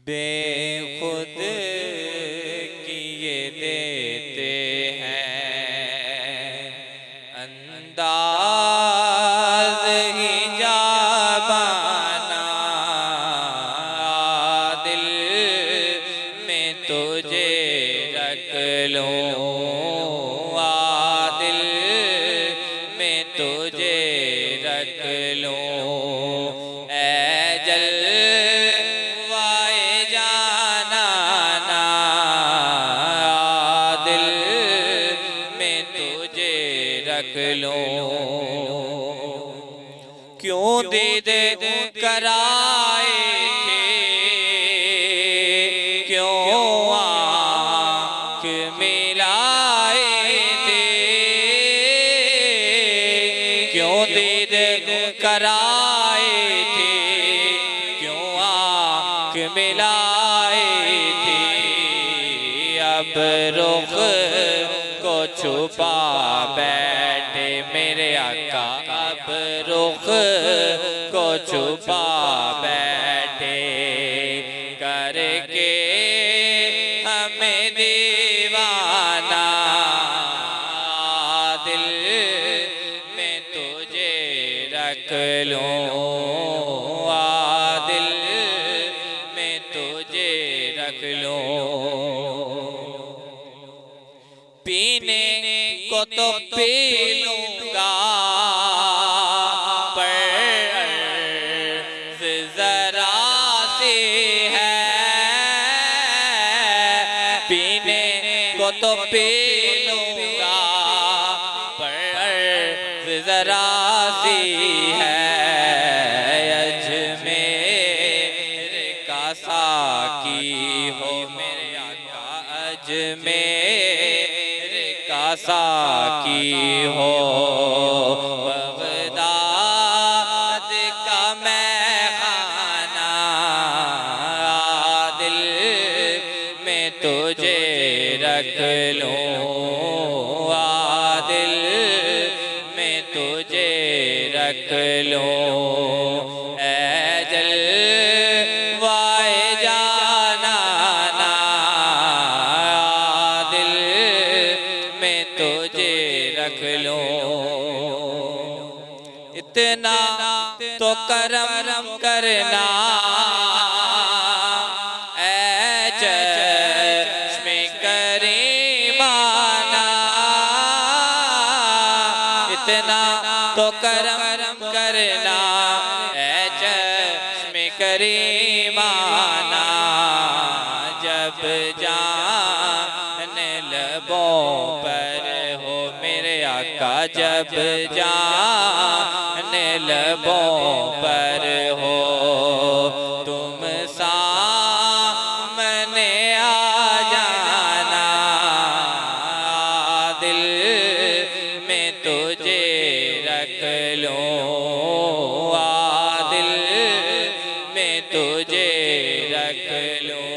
बेखुद किए देते हैं, अंदाज ही जाबाना दिल में तुझे रख लूं, दिल में तुझे रख लूं। क्यों दीदे कराए थे, क्यों आँख मिलाए थे, क्यों दीदे कराए थे, क्यों आँख मिलाए थे। अब रुख को छुपा बैठे मेरे आका, अब रुख को छुपा बैठे, करके हमें दीवाना दिल में तुझे रख लूं, दिल में तुझे रख लूं। पीने को तो पी लूंगा पर जरा सी है, पीने को तो पी लूंगा पर जरा सी है। अजमेर का साकी हो मेरे आका, अजमेर का साकी हो, बगदाद का मैखाना दिल में तुझे रख लूं, दिल में तुझे रख लूं। इतना तो करम करना ऐ चश्मे करीमाना, इतना तो करम करना ऐ चश्मे करीमाना। जब जान लबों पर हो मेरे आका, जब जान लबों पर हो, तुम सामने आ जाना दिल में तुझे रख लूं, दिल में तुझे रख लूं।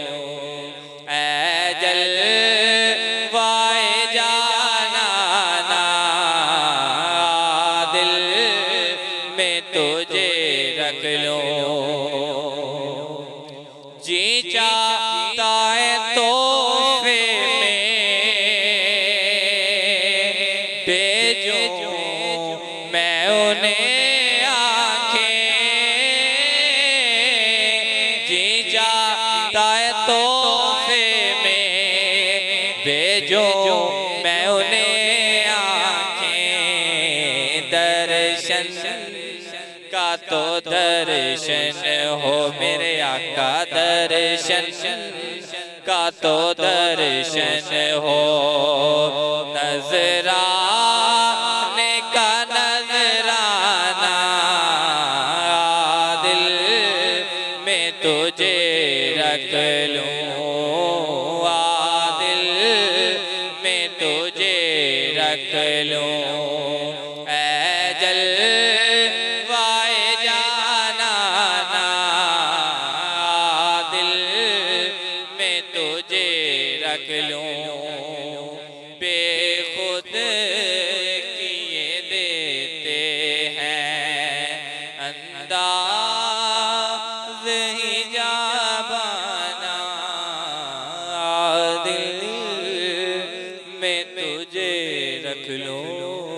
ऐ जलवाए जाना दिल में तुझे रख लूं। जी चाहता है तोहफे में भेजूं मैं उन्हें आंखें, जी चाहता है तोहफे में भेजूं मैं उन्हें आंखें। दर्शन का तो दर्शन हो मेरे आका, दर्शन का तो दर्शन हो, नजराने का नजराना दिल में तुझे रख लूं, दिल में तुझे रख लूं। रख लूं बेखुद किए देते हैं, अंदाज ही जाबाना। में तुझे रख लूं।